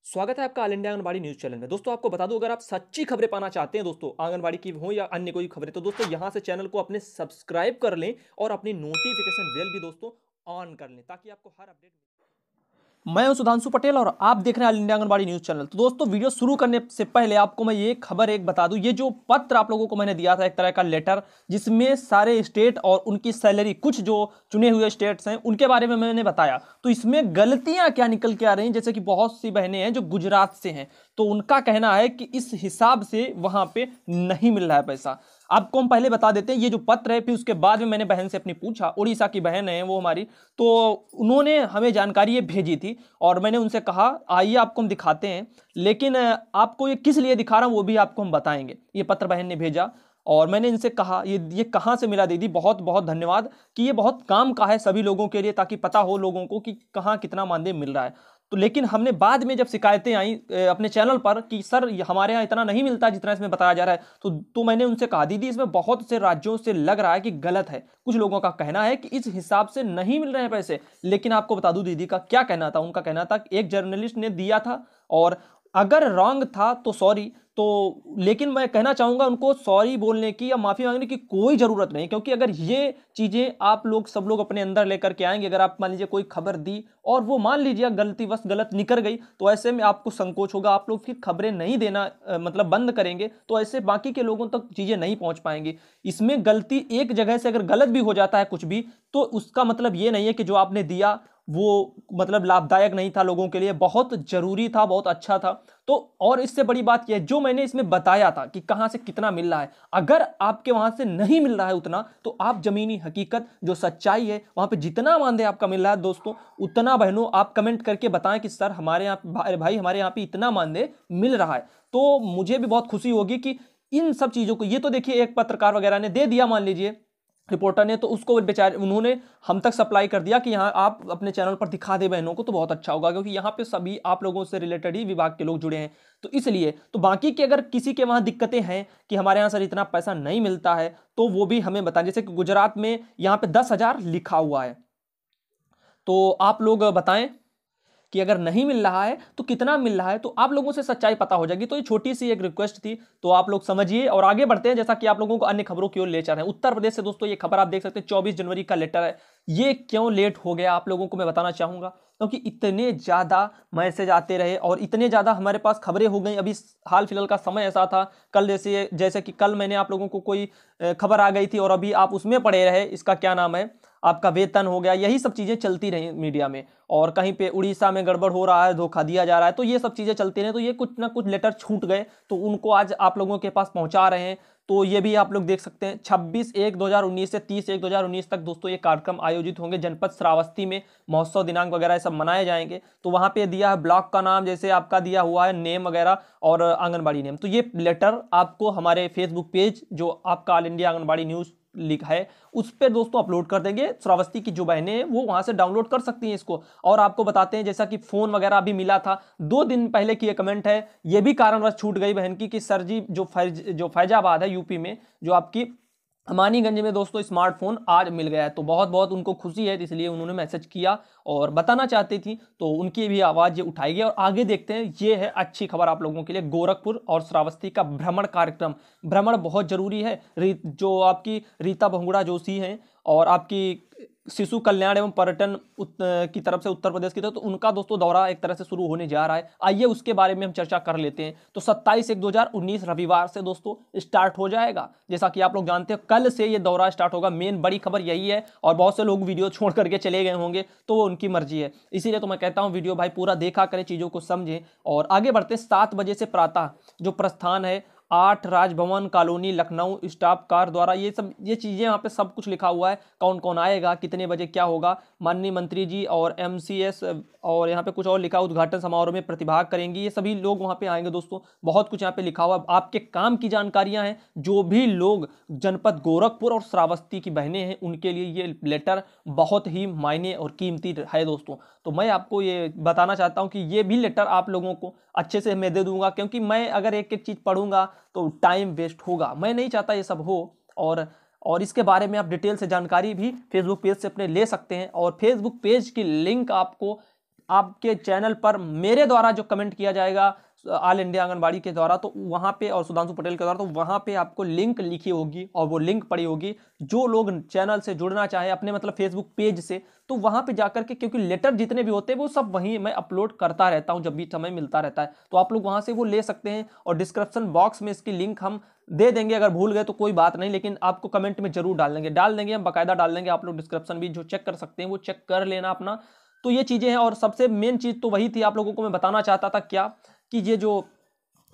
स्वागत है आपका all India anganwadi news channel में। दोस्तों आपको बता दूं, अगर आप सच्ची खबरें पाना चाहते हैं दोस्तों आंगनबाड़ी की हो या अन्य कोई खबरें, तो दोस्तों यहां से चैनल को अपने सब्सक्राइब कर लें और अपनी नोटिफिकेशन बेल भी दोस्तों ऑन कर लें ताकि आपको हर अपडेट। मैं हूं सुधांशु पटेल और आप देख रहे हैं all India anganwadi news channel. तो दोस्तों वीडियो शुरू करने से पहले आपको मैं ये खबर एक बता दूं, ये जो पत्र आप लोगों को मैंने दिया था, एक तरह का लेटर जिसमें सारे स्टेट और उनकी सैलरी, कुछ जो चुने हुए स्टेट्स हैं उनके बारे में मैंने बताया, तो इसमें गलतियां क्या निकल के आ रही हैं। जैसे कि बहुत सी बहनें हैं जो गुजरात से हैं, तो उनका कहना है कि इस हिसाब से वहां पे नहीं मिल रहा है पैसा। आपको हम पहले बता देते हैं ये जो पत्र है, फिर उसके बाद में मैंने बहन से अपनी पूछा, उड़ीसा की बहन है वो हमारी, तो उन्होंने हमें जानकारी ये भेजी थी और मैंने उनसे कहा आइए आपको हम दिखाते हैं, लेकिन आपको ये किस लिए दिखा रहा हूं वो भी आपको हम बताएंगे। ये पत्र बहन ने भेजा और मैंने इनसे कहा ये कहाँ से मिला दीदी, बहुत बहुत धन्यवाद कि ये बहुत काम का है सभी लोगों के लिए, ताकि पता हो लोगों को कि कहाँ कितना मानदेय मिल रहा है। तो लेकिन हमने बाद में जब शिकायतें आई अपने चैनल पर कि सर हमारे यहाँ इतना नहीं मिलता जितना इसमें बताया जा रहा है, तो मैंने उनसे कहा दीदी इसमें बहुत से राज्यों से लग रहा है कि गलत है। कुछ लोगों का कहना है कि इस हिसाब से नहीं मिल रहे हैं पैसे। लेकिन आपको बता दूं दीदी का क्या कहना था। उनका कहना था कि एक जर्नलिस्ट ने दिया था और अगर रॉन्ग था तो सॉरी, तो लेकिन मैं कहना चाहूंगा उनको सॉरी बोलने की या माफी मांगने की कोई जरूरत नहीं, क्योंकि अगर ये चीजें आप लोग सब लोग अपने अंदर लेकर के आएंगे, अगर आप मान लीजिए कोई खबर दी और वो मान लीजिए गलतीवश गलत निकल गई, तो ऐसे में आपको संकोच होगा, आप लोग फिर खबरें नहीं देना मतलब बंद करेंगे, तो ऐसे बाकी के लोगों तक चीजें नहीं पहुंच पाएंगी। इसमें गलती एक जगह से अगर गलत भी हो जाता है कुछ भी, तो उसका मतलब ये नहीं है कि जो आपने दिया वो मतलब लाभदायक नहीं था लोगों के लिए, बहुत जरूरी था, बहुत अच्छा था। तो और इससे बड़ी बात यह है, जो मैंने इसमें बताया था कि कहां से कितना मिल रहा है, अगर आपके वहां से नहीं मिल रहा है उतना, तो आप जमीनी हकीकत जो सच्चाई है वहां पे जितना मानदेय आपका मिल रहा है दोस्तों, उतना बहनों आप कमेंट करके बताएं कि सर हमारे यहाँ भाई हमारे यहाँ पे इतना मानदेय मिल रहा है। तो मुझे भी बहुत खुशी होगी कि इन सब चीजों को, ये तो देखिए एक पत्रकार वगैरह ने दे दिया मान लीजिए रिपोर्टर ने, तो उसको बेचारे उन्होंने हम तक सप्लाई कर दिया कि यहाँ आप अपने चैनल पर दिखा दे बहनों को, तो बहुत अच्छा होगा, क्योंकि यहाँ पे सभी आप लोगों से रिलेटेड ही विभाग के लोग जुड़े हैं। तो इसलिए तो बाकी के अगर किसी के वहाँ दिक्कतें हैं कि हमारे यहाँ सर इतना पैसा नहीं मिलता है, तो वो भी हमें बताएं। जैसे कि गुजरात में यहाँ पे 10,000 लिखा हुआ है, तो आप लोग बताएं कि अगर नहीं मिल रहा है तो कितना मिल रहा है, तो आप लोगों से सच्चाई पता हो जाएगी। तो ये छोटी सी एक रिक्वेस्ट थी, तो आप लोग समझिए और आगे बढ़ते हैं, जैसा कि आप लोगों को अन्य खबरों की ओर ले चल रहे हैं। उत्तर प्रदेश से दोस्तों ये खबर आप देख सकते हैं, 24 जनवरी का लेटर है। ये क्यों लेट हो गया आप लोगों को मैं बताना चाहूंगा, क्योंकि इतने ज्यादा मैसेज आते रहे और इतने ज्यादा हमारे पास खबरें हो गई। अभी हाल फिलहाल का समय ऐसा था, कल जैसे जैसे कि कल मैंने आप लोगों को कोई खबर आ गई थी और अभी आप उसमें पड़े रहे, इसका क्या नाम है, आपका वेतन हो गया, यही सब चीजें चलती रही मीडिया में। और कहीं पे उड़ीसा में गड़बड़ हो रहा है, धोखा दिया जा रहा है, तो ये सब चीजें चलती रही, तो ये कुछ ना कुछ लेटर छूट गए, तो उनको आज आप लोगों के पास पहुंचा रहे हैं। तो ये भी आप लोग देख सकते हैं 26/1/2019 से 30/1/2019 तक दोस्तों ये कार्यक्रम आयोजित होंगे जनपद श्रावस्ती में। महोत्सव दिनांक वगैरह सब मनाए जाएंगे। तो वहां पे दिया है ब्लॉक का नाम, जैसे आपका दिया हुआ है नेम वगैरह और आंगनबाड़ी नेम। तो ये लेटर आपको हमारे फेसबुक पेज जो आपका ऑल इंडिया आंगनबाड़ी न्यूज लिखा है उस पर दोस्तों अपलोड कर देंगे। श्रावस्ती की जो बहनें हैं वो वहां से डाउनलोड कर सकती हैं इसको। और आपको बताते हैं, जैसा कि फोन वगैरह अभी मिला था 2 दिन पहले की ये कमेंट है, ये भी कारणवश छूट गई बहन की कि सर जी जो फैजाबाद है यूपी में, जो आपकी मानीगंज में दोस्तों स्मार्टफोन आज मिल गया है। तो बहुत बहुत उनको खुशी है, इसलिए उन्होंने मैसेज किया और बताना चाहती थी, तो उनकी भी आवाज ये उठाई गई। और आगे देखते हैं, ये है अच्छी खबर आप लोगों के लिए, गोरखपुर और श्रावस्ती का भ्रमण कार्यक्रम। भ्रमण बहुत जरूरी है। जो आपकी रीता बहुगुणा जोशी हैं और आपकी शिशु कल्याण एवं पर्यटन की तरफ से उत्तर प्रदेश की तरफ, तो उनका दोस्तों दौरा एक तरह से शुरू होने जा रहा है। आइए उसके बारे में हम चर्चा कर लेते हैं। तो 27/1/2019 रविवार से दोस्तों स्टार्ट हो जाएगा। जैसा कि आप लोग जानते हैं कल से ये दौरा स्टार्ट होगा। मेन बड़ी खबर यही है, और बहुत से लोग वीडियो छोड़ करके चले गए होंगे, तो वो उनकी मर्जी है। इसीलिए तो मैं कहता हूं वीडियो भाई पूरा देखा करें, चीजों को समझें। और आगे बढ़ते 7 बजे से प्रातः जो प्रस्थान है 8 Raj Bhavan colony Lucknow staff car द्वारा, ये चीजें यहाँ पे सब कुछ लिखा हुआ है, कौन कौन आएगा, कितने बजे क्या होगा। माननीय मंत्री जी और एमसीएस और यहाँ पे कुछ और लिखा, उद्घाटन समारोह में प्रतिभाग करेंगी, ये सभी लोग वहाँ पे आएंगे दोस्तों। बहुत कुछ यहाँ पे लिखा हुआ, आपके काम की जानकारियां हैं। जो भी लोग जनपद गोरखपुर और श्रावस्ती की बहनें हैं उनके लिए ये लेटर बहुत ही मायने और कीमती है दोस्तों। तो मैं आपको ये बताना चाहता हूँ कि ये भी लेटर आप लोगों को अच्छे से मैं दे दूंगा, क्योंकि मैं अगर एक एक चीज पढ़ूंगा तो टाइम वेस्ट होगा, मैं नहीं चाहता ये सब हो। और इसके बारे में आप डिटेल से जानकारी भी फेसबुक पेज से अपने ले सकते हैं। और फेसबुक पेज की लिंक आपको आपके चैनल पर मेरे द्वारा जो कमेंट किया जाएगा ऑल इंडिया आंगनबाड़ी के द्वारा, तो वहाँ पे, और सुधांशु पटेल के द्वारा, तो वहाँ पे आपको लिंक लिखी होगी और वो लिंक पड़ी होगी। जो लोग चैनल से जुड़ना चाहे अपने मतलब फेसबुक पेज से, तो वहाँ पे जाकर के, क्योंकि लेटर जितने भी होते हैं वो सब वहीं मैं अपलोड करता रहता हूँ जब भी समय मिलता रहता है, तो आप लोग वहाँ से वो ले सकते हैं। और डिस्क्रिप्शन बॉक्स में इसकी लिंक हम दे देंगे, अगर भूल गए तो कोई बात नहीं, लेकिन आपको कमेंट में जरूर डाल देंगे हम बाकायदा डाल देंगे। आप लोग डिस्क्रिप्शन भी जो चेक कर सकते हैं वो चेक कर लेना अपना। तो ये चीज़ें हैं। और सबसे मेन चीज़ तो वही थी, आप लोगों को मैं बताना चाहता था क्या, कि ये जो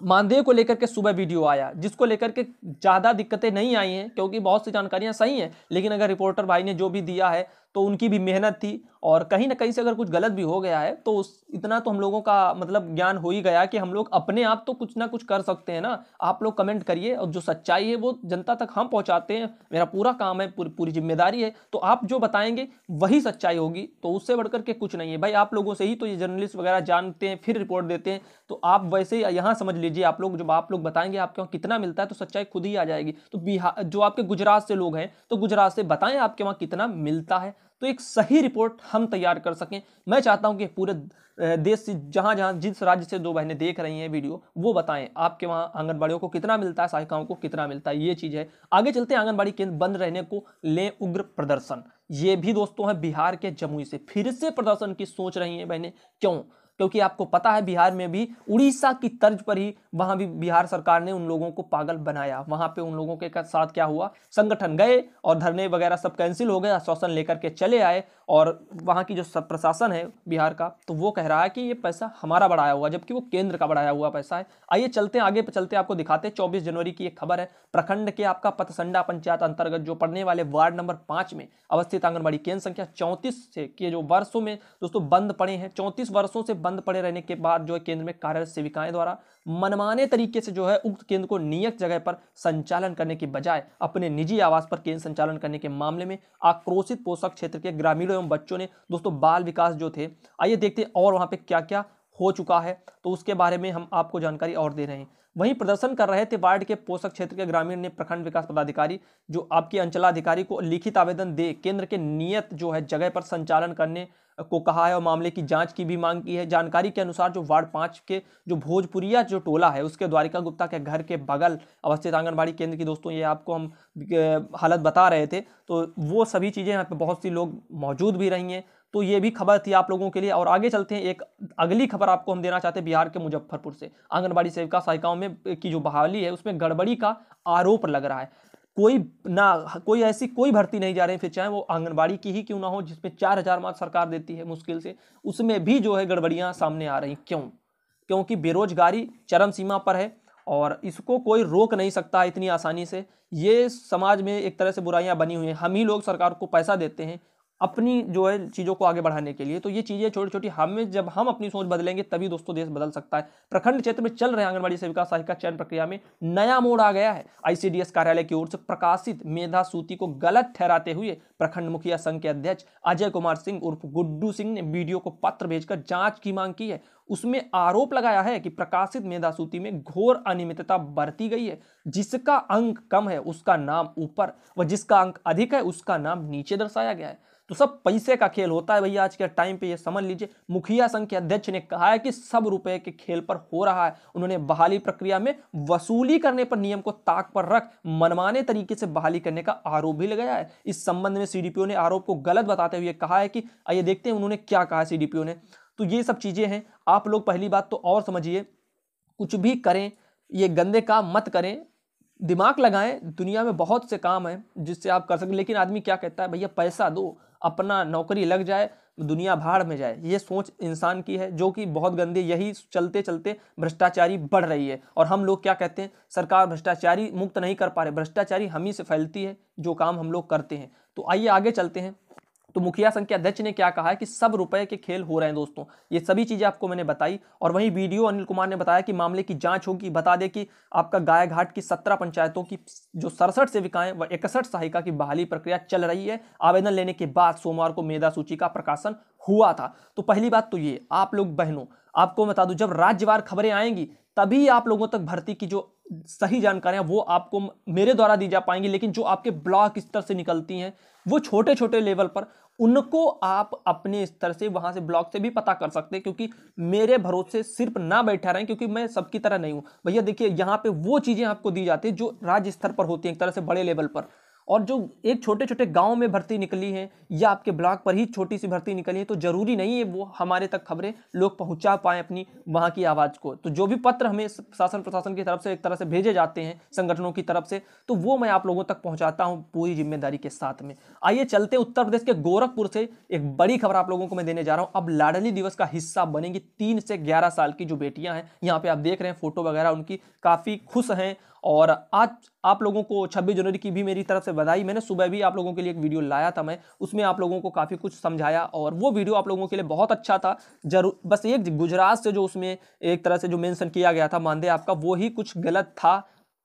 मानदेय को लेकर के सुबह वीडियो आया, जिसको लेकर के ज़्यादा दिक्कतें नहीं आई हैं, क्योंकि बहुत सी जानकारियां सही हैं, लेकिन अगर रिपोर्टर भाई ने जो भी दिया है तो उनकी भी मेहनत थी, और कहीं ना कहीं से अगर कुछ गलत भी हो गया है तो इतना तो हम लोगों का मतलब ज्ञान हो ही गया कि हम लोग अपने आप तो कुछ ना कुछ कर सकते हैं ना। आप लोग कमेंट करिए, और जो सच्चाई है वो जनता तक हम पहुंचाते हैं, मेरा पूरा काम है, पूरी जिम्मेदारी है। तो आप जो बताएंगे वही सच्चाई होगी, तो उससे बढ़कर के कुछ नहीं है भाई। आप लोगों से ही तो ये जर्नलिस्ट वगैरह जानते हैं, फिर रिपोर्ट देते हैं। तो आप वैसे ही यहाँ समझ लीजिए, आप लोग जब आप लोग बताएंगे आपके वहाँ कितना मिलता है तो सच्चाई खुद ही आ जाएगी। तो बिहार, जो आपके गुजरात से लोग हैं, तो गुजरात से बताएं आपके वहाँ कितना मिलता है, तो एक सही रिपोर्ट हम तैयार कर सकें। मैं चाहता हूं कि पूरे देश से, जहां जहां जिस राज्य से दो बहनें देख रही हैं वीडियो, वो बताएं आपके वहां आंगनबाड़ियों को कितना मिलता है, सहायिकाओं को कितना मिलता है। ये चीज है। आगे चलते हैं, आंगनबाड़ी केंद्र बंद रहने को ले उग्र प्रदर्शन। ये भी दोस्तों है बिहार के जमुई से फिर से प्रदर्शन की सोच रही हैं बहनें। क्यों? क्योंकि आपको पता है बिहार में भी उड़ीसा की तर्ज पर ही वहां भी बिहार सरकार ने उन लोगों को पागल बनाया। वहां पे उन लोगों के साथ क्या हुआ, संगठन गए और धरने वगैरह सब कैंसिल हो गए, आश्वासन लेकर के चले आए, और वहां की जो प्रशासन है बिहार का, तो वो कह रहा है कि ये पैसा हमारा बढ़ाया हुआ, जबकि वो केंद्र का बढ़ाया हुआ पैसा है। आइए चलते हैं, आगे चलते आपको दिखाते हैं। 24 जनवरी की एक खबर है, प्रखंड के आपका पतसंडा पंचायत अंतर्गत जो पड़ने वाले वार्ड नंबर 5 में अवस्थित आंगनबाड़ी केंद्र संख्या 34 से के जो वर्षों में दोस्तों बंद पड़े हैं, 34 वर्षों से बंद पड़े रहने के बाद जो है केंद्र में कार्यरत सेविकाएं द्वारा मनमाने तरीके से जो है उक्त केंद्र को नियत जगह पर संचालन करने की बजाय अपने निजी आवास पर केंद्र संचालन करने के मामले में आक्रोशित पोषक क्षेत्र के ग्रामीणों एवं बच्चों ने दोस्तों बाल विकास जो थे, आइए देखते हैं और वहां पे क्या क्या हो चुका है, तो उसके बारे में हम आपको जानकारी और दे रहे हैं। वहीं प्रदर्शन कर रहे थे वार्ड के पोषक क्षेत्र के ग्रामीण ने प्रखंड विकास पदाधिकारी जो आपके अंचलाधिकारी को लिखित आवेदन दे केंद्र के नियत जो है जगह पर संचालन करने को कहा है और मामले की जांच की भी मांग की है। जानकारी के अनुसार जो वार्ड 5 के जो भोजपुरिया जो टोला है उसके द्वारिका गुप्ता के घर के बगल अवस्थित आंगनबाड़ी केंद्र की दोस्तों ये आपको हम हालत बता रहे थे, तो वो सभी चीज़ें यहाँ पे बहुत सी लोग मौजूद भी रही हैं। तो ये भी खबर थी आप लोगों के लिए। और आगे चलते हैं, एक अगली खबर आपको हम देना चाहते हैं बिहार के मुजफ्फरपुर से। आंगनबाड़ी सेविका सहायिकाओं में की जो बहाली है उसमें गड़बड़ी का आरोप लग रहा है। कोई ऐसी कोई भर्ती नहीं जा रही, फिर चाहे वो आंगनबाड़ी की ही क्यों ना हो, जिसमें 4000 मार्क्स सरकार देती है मुश्किल से, उसमें भी जो है गड़बड़ियां सामने आ रही। क्यों? क्योंकि बेरोजगारी चरम सीमा पर है और इसको कोई रोक नहीं सकता इतनी आसानी से। ये समाज में एक तरह से बुराइयां बनी हुई हैं। हम ही लोग सरकार को पैसा देते हैं अपनी जो है चीज़ों को आगे बढ़ाने के लिए। तो ये चीज़ें छोटी छोटी हमें, जब हम अपनी सोच बदलेंगे तभी दोस्तों देश बदल सकता है। प्रखंड क्षेत्र में चल रहे आंगनबाड़ी सेविका सहायिका चयन प्रक्रिया में नया मोड़ आ गया है। आईसीडीएस कार्यालय की ओर से प्रकाशित मेधा सूची को गलत ठहराते हुए प्रखंड मुखिया संघ के अध्यक्ष अजय कुमार सिंह उर्फ गुड्डू सिंह ने वीडियो को पत्र भेजकर जांच की मांग की है। उसमें आरोप लगाया है कि प्रकाशित मेधा सूची में घोर अनियमितता बरती गई है। जिसका अंक कम है उसका नाम ऊपर व जिसका अंक अधिक है उसका नाम नीचे दर्शाया गया है। तो सब पैसे का खेल होता है भैया आज के टाइम पे, ये समझ लीजिए। मुखिया संघ के अध्यक्ष ने कहा है कि सब रुपए के खेल पर हो रहा है। उन्होंने बहाली प्रक्रिया में वसूली करने पर नियम को ताक पर रख मनमाने तरीके से बहाली करने का आरोप भी लगाया है। इस संबंध में सीडीपीओ ने आरोप को गलत बताते हुए कहा है कि आइए देखते हैं उन्होंने क्या कहा सीडीपीओ ने। तो ये सब चीजें हैं। आप लोग पहली बात तो और समझिए, कुछ भी करें ये गंदे काम मत करें, दिमाग लगाएं। दुनिया में बहुत से काम हैं जिससे आप कर सकते, लेकिन आदमी क्या कहता है, भैया पैसा दो, अपना नौकरी लग जाए, दुनिया भाड़ में जाए। ये सोच इंसान की है जो कि बहुत गंदी। यही चलते चलते भ्रष्टाचारी बढ़ रही है। और हम लोग क्या कहते हैं, सरकार भ्रष्टाचारी मुक्त नहीं कर पा रहे, भ्रष्टाचारी हम ही से फैलती है जो काम हम लोग करते हैं। तो आइए आगे चलते हैं। तो मुखिया संघ के अध्यक्ष ने क्या कहा है कि सब रुपए के खेल हो रहे हैं दोस्तों। ये सभी चीजें आपको मैंने बताई। और वहीं वीडियो अनिल कुमार ने बताया कि मामले की जांच होगी। बता दें कि आपका गायघाट की 17 पंचायतों की जो 67 सेविकाएं व 61 सहायिका की बहाली प्रक्रिया चल रही है। आवेदन लेने के बाद सोमवार को मेधा सूची का प्रकाशन हुआ था। तो पहली बात तो ये, आप लोग बहनों आपको बता दूं, जब राज्यवार खबरें आएंगी तभी आप लोगों तक भर्ती की जो सही जानकारियां वो आपको मेरे द्वारा दी जा पाएंगी। लेकिन जो आपके ब्लॉक स्तर से निकलती हैं वो छोटे छोटे लेवल पर, उनको आप अपने स्तर से वहां से ब्लॉग से भी पता कर सकते हैं, क्योंकि मेरे भरोसे सिर्फ ना बैठा रहें, क्योंकि मैं सबकी तरह नहीं हूं भैया। देखिए यहाँ पे वो चीजें आपको दी जाती है जो राज्य स्तर पर होती हैं, एक तरह से बड़े लेवल पर, और जो एक छोटे छोटे गांव में भर्ती निकली है या आपके ब्लॉक पर ही छोटी सी भर्ती निकली है, तो जरूरी नहीं है वो हमारे तक खबरें लोग पहुंचा पाए अपनी वहां की आवाज को। तो जो भी पत्र हमें शासन प्रशासन की तरफ से एक तरह से भेजे जाते हैं संगठनों की तरफ से, तो वो मैं आप लोगों तक पहुंचाता हूं पूरी जिम्मेदारी के साथ में। आइए चलते हैं उत्तर प्रदेश के गोरखपुर से, एक बड़ी खबर आप लोगों को मैं देने जा रहा हूं। अब लाडली दिवस का हिस्सा बनेंगी 3 से 11 साल की जो बेटियां हैं, यहाँ पे आप देख रहे हैं फोटो वगैरह उनकी, काफी खुश हैं। और आज आप लोगों को 26 जनवरी की भी मेरी तरफ से बधाई। मैंने सुबह भी आप लोगों के लिए एक वीडियो लाया था, मैं उसमें आप लोगों को काफ़ी कुछ समझाया और वो वीडियो आप लोगों के लिए बहुत अच्छा था। जरूर बस एक गुजरात से जो उसमें एक तरह से जो मेंशन किया गया था मानदेय आपका, वो ही कुछ गलत था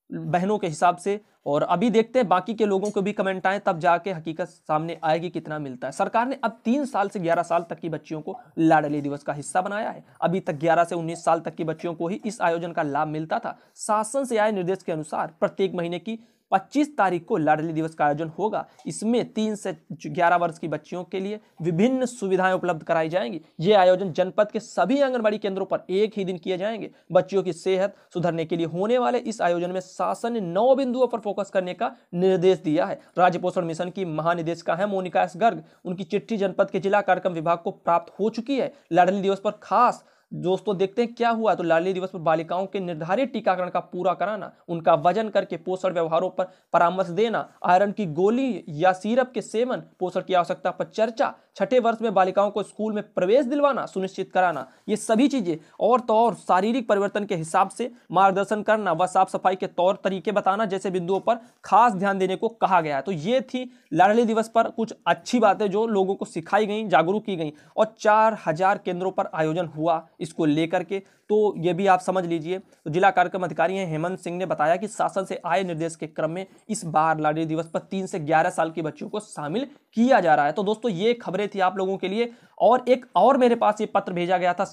बहनों के हिसाब से। और अभी देखते हैं बाकी के लोगों को भी कमेंट आए, तब जाके हकीकत सामने आएगी कितना मिलता है। सरकार ने अब 3 साल से 11 साल तक की बच्चियों को लाडली दिवस का हिस्सा बनाया है। अभी तक 11 से 19 साल तक की बच्चियों को ही इस आयोजन का लाभ मिलता था। शासन से आए निर्देश के अनुसार प्रत्येक महीने की 25 तारीख को लाडली दिवस का आयोजन होगा। इसमें 3 से 11 वर्ष की बच्चियों के लिए विभिन्न सुविधाएं उपलब्ध कराई जाएंगी। ये आयोजन जनपद के सभी आंगनबाड़ी केंद्रों पर एक ही दिन किए जाएंगे। बच्चियों की सेहत सुधरने के लिए होने वाले इस आयोजन में शासन ने 9 बिंदुओं पर फोकस करने का निर्देश दिया है। राज्य पोषण मिशन की महानिदेशिका है मोनिका एस गर्ग। उनकी चिट्ठी जनपद के जिला कार्यक्रम विभाग को प्राप्त हो चुकी है। लाडली दिवस पर खास दोस्तों देखते हैं क्या हुआ। तो लाडली दिवस पर बालिकाओं के निर्धारित टीकाकरण का पूरा कराना, उनका वजन करके पोषण व्यवहारों पर परामर्श देना, आयरन की गोली या सिरप के सेवन, पोषण की आवश्यकता पर चर्चा, 6ठे वर्ष में बालिकाओं को स्कूल में प्रवेश दिलवाना सुनिश्चित कराना, ये सभी चीजें और तो और शारीरिक परिवर्तन के हिसाब से मार्गदर्शन करना व साफ सफाई के तौर तरीके बताना जैसे बिंदुओं पर खास ध्यान देने को कहा गया है। तो ये थी लाडली दिवस पर कुछ अच्छी बातें जो लोगों को सिखाई गई, जागरूक की गई। और 4000 केंद्रों पर आयोजन हुआ इसको लेकर के, तो ये भी आप समझ लीजिए। तो जिला कार्यक्रम अधिकारी हैं हेमंत सिंह ने बताया कि शासन से आए निर्देश के क्रम में इस बार लाडली दिवस पर 3 से 11 साल की बच्चियों को शामिल किया जा रहा है। तो दोस्तों ये खबरें थी आप लोगों के लिए। और एक और मेरे पास ये पत्र भेजा गया था,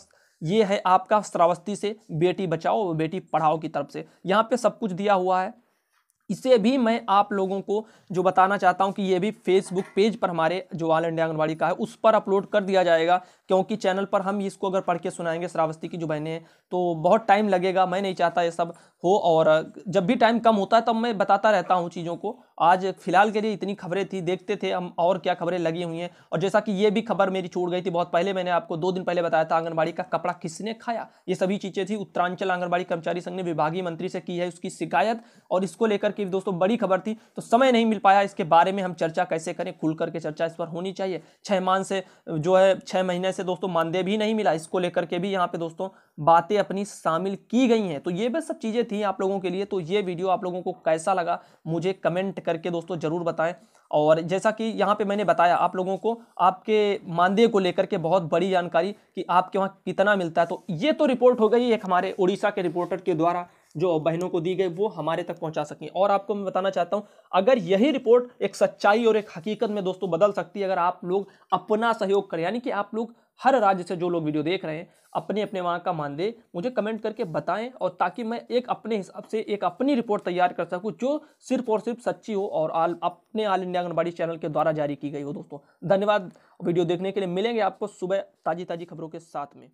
ये है आपका श्रावस्ती से, बेटी बचाओ बेटी पढ़ाओ की तरफ से। यहाँ पे सब कुछ दिया हुआ है। इसे भी मैं आप लोगों को जो बताना चाहता हूं कि ये भी फेसबुक पेज पर हमारे जो ऑल इंडिया आंगनबाड़ी का है उस पर अपलोड कर दिया जाएगा, क्योंकि चैनल पर हम इसको अगर पढ़ के सुनाएंगे श्रावस्ती की जो बहनें हैं तो बहुत टाइम लगेगा। मैं नहीं चाहता ये सब हो, और जब भी टाइम कम होता है तब मैं बताता रहता हूँ चीज़ों को। आज फिलहाल के लिए इतनी खबरें थी, देखते थे हम और क्या खबरें लगी हुई हैं। और जैसा कि ये भी खबर मेरी छूट गई थी बहुत पहले, मैंने आपको 2 दिन पहले बताया था आंगनबाड़ी का कपड़ा किसने खाया, ये सभी चीज़ें थी। उत्तरांचल आंगनबाड़ी कर्मचारी संघ ने विभागीय मंत्री से की है उसकी शिकायत, और इसको लेकर के दोस्तों बड़ी खबर थी। तो समय नहीं मिल पाया इसके बारे में हम चर्चा कैसे करें, खुल करके चर्चा इस पर होनी चाहिए। 6 माह से जो है 6 महीने से दोस्तों मानदेय भी नहीं मिला, इसको लेकर के भी यहाँ पे दोस्तों बातें अपनी शामिल की गई हैं। तो ये बस सब चीजें थी आप लोगों के लिए। तो ये वीडियो आप लोगों को कैसा लगा मुझे कमेंट करके दोस्तों जरूर बताएं। और जैसा कि यहाँ पे मैंने बताया आप लोगों को आपके मानदेय को लेकर के बहुत बड़ी जानकारी कि आपके वहाँ कितना मिलता है। तो ये तो रिपोर्ट हो गई एक हमारे उड़ीसा के रिपोर्टर के द्वारा जो बहनों को दी गई, वो हमारे तक पहुंचा सकें। और आपको मैं बताना चाहता हूं, अगर यही रिपोर्ट एक सच्चाई और एक हकीकत में दोस्तों बदल सकती है अगर आप लोग अपना सहयोग करें, यानी कि आप लोग हर राज्य से जो लोग वीडियो देख रहे हैं अपने अपने वहां का मानदेय मुझे कमेंट करके बताएं, और ताकि मैं एक अपने हिसाब से एक अपनी रिपोर्ट तैयार कर सकूं जो सिर्फ और सिर्फ सच्ची हो और अपने ऑल इंडिया आंगनबाड़ी चैनल के द्वारा जारी की गई हो। दोस्तों धन्यवाद वीडियो देखने के लिए। मिलेंगे आपको सुबह ताजी ताजी खबरों के साथ में।